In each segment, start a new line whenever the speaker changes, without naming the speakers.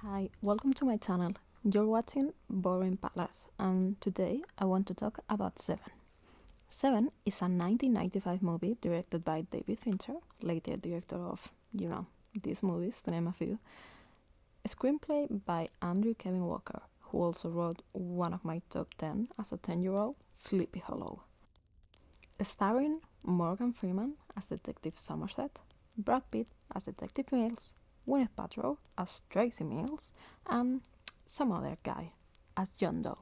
Hi, welcome to my channel. You're watching Boring Palace, and today I want to talk about Seven. Seven is a 1995 movie directed by David Fincher, later director of, these movies, to name a few. A screenplay by Andrew Kevin Walker, who also wrote one of my top 10 as a 10-year-old, Sleepy Hollow. Starring Morgan Freeman as Detective Somerset, Brad Pitt as Detective Mills, Gwyneth Paltrow as Tracy Mills, and some other guy as John Doe.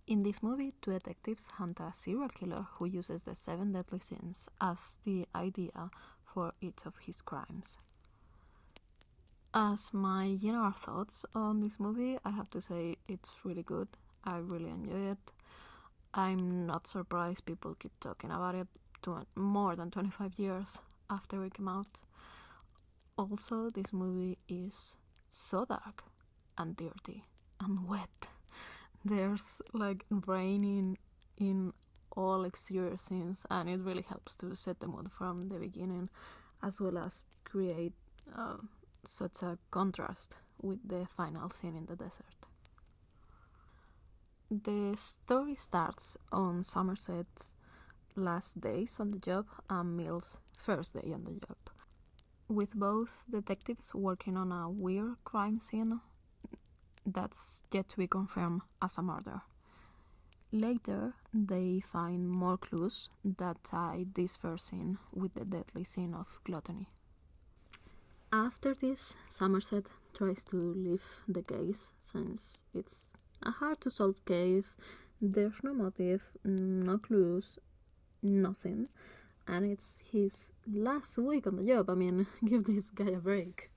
In this movie, two detectives hunt a serial killer who uses the 7 deadly sins as the idea for each of his crimes. As my general thoughts on this movie, I have to say it's really good. I really enjoy it. I'm not surprised people keep talking about it more than 25 years after it came out. Also, this movie is so dark and dirty and wet. There's like raining in all exterior scenes, and it really helps to set the mood from the beginning, as well as create such a contrast with the final scene in the desert. The story starts on Somerset's last days on the job and Mills' first day on the job, with both detectives working on a weird crime scene that's yet to be confirmed as a murder. Later, they find more clues that tie this first scene with the deadly sin of gluttony. After this, Somerset tries to leave the case, since it's a hard-to-solve case. There's no motive, no clues, nothing, and it's his last week on the job. I mean, give this guy a break.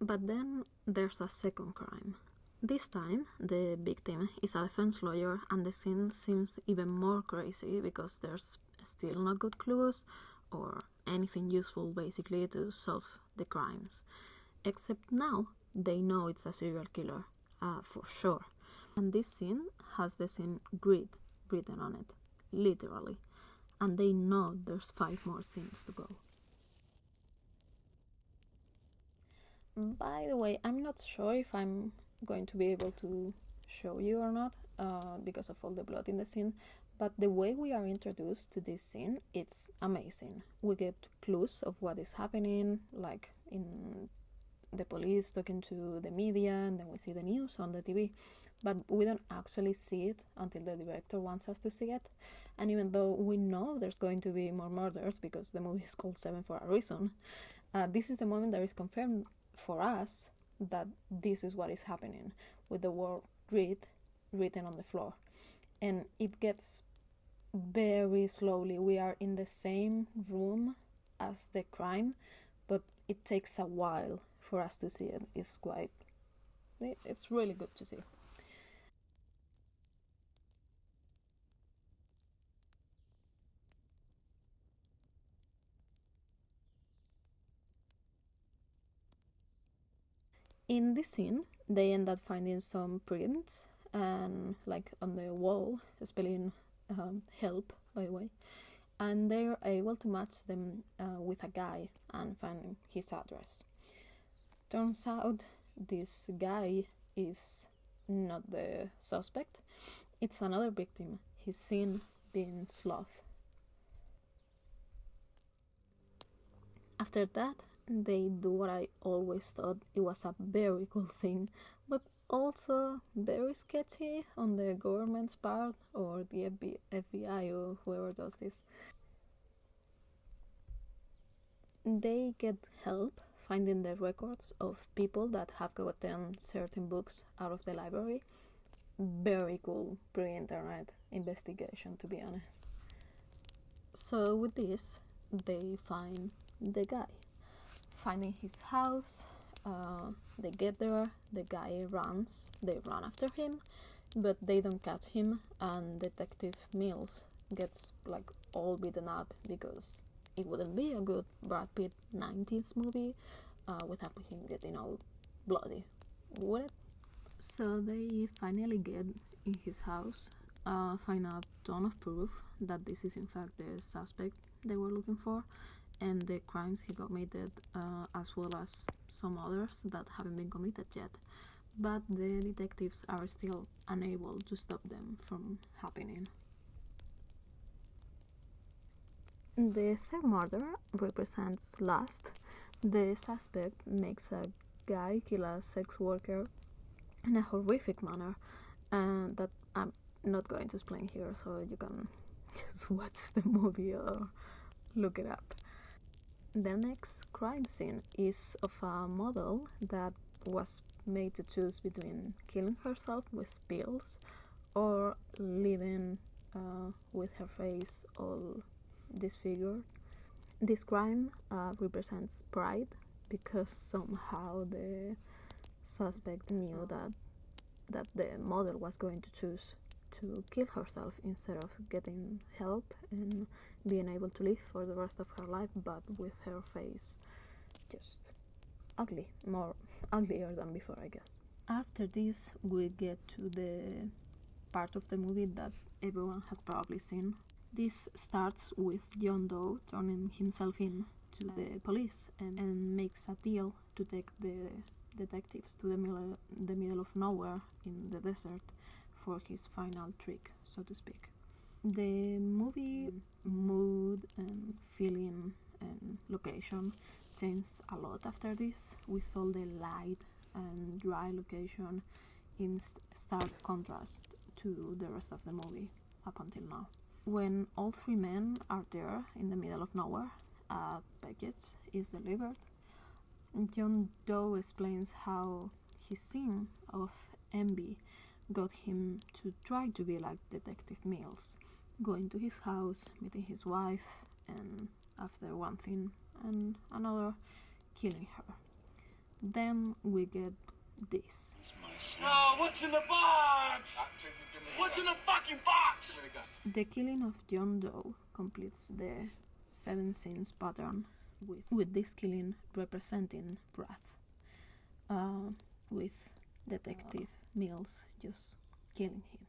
But then there's a second crime. This time, the victim is a defense lawyer, and the scene seems even more crazy because there's still no good clues or anything useful basically to solve the crimes. Except now, they know it's a serial killer, for sure. And this scene has the scene "greed" written on it, literally. And they know there's 5 more scenes to go. By the way, I'm not sure if I'm going to be able to show you or not, because of all the blood in the scene, but the way we are introduced to this scene, it's amazing. We get clues of what is happening, like in the police talking to the media, and then we see the news on the TV, but we don't actually see it until the director wants us to see it. And even though we know there's going to be more murders because the movie is called Seven for a reason, this is the moment that is confirmed for us that this is what is happening, with the word "greed" written on the floor. And it gets very slowly. We are in the same room as the crime, but it takes a while for us to see it. It's really good to see. In this scene, they end up finding some prints and like on the wall, spelling help, by the way, and they're able to match them with a guy and find his address. Turns out this guy is not the suspect, it's another victim he's seen being sloth. After that, they do what I always thought it was a very cool thing, but also very sketchy on the government's part, or the FBI or whoever does this. They get help finding the records of people that have gotten certain books out of the library. Very cool pre-internet investigation, to be honest. So with this, they find the guy. Finding his house, they get there, the guy runs, they run after him, but they don't catch him, and Detective Mills gets like all beaten up because it wouldn't be a good Brad Pitt 90s movie without him getting all bloody, would it? So they finally get in his house, find a ton of proof that this is in fact the suspect they were looking for, and the crimes he committed, as well as some others that haven't been committed yet. But the detectives are still unable to stop them from happening. The third murder represents lust. The suspect makes a guy kill a sex worker in a horrific manner, and that I'm not going to explain here, so you can just watch the movie or look it up. The next crime scene is of a model that was made to choose between killing herself with pills or living with her face all disfigured. This crime represents pride because somehow the suspect knew that the model was going to choose to kill herself instead of getting help and being able to live for the rest of her life, but with her face just ugly, more uglier than before, I guess. After this, we get to the part of the movie that everyone has probably seen. This starts with John Doe turning himself in to the police and makes a deal to take the detectives to the middle of nowhere in the desert for his final trick, so to speak. The movie mood and feeling and location changed a lot after this, with all the light and dry location in stark contrast to the rest of the movie up until now. When all three men are there in the middle of nowhere, a package is delivered. John Doe explains how his sin of envy got him to try to be like Detective Mills, going to his house, meeting his wife, and after one thing and another, killing her. Then we get this.
No, what's in the box? What's in the fucking box?
The killing of John Doe completes the 7 sins pattern, with this killing representing wrath, with Detective Mills just killing him.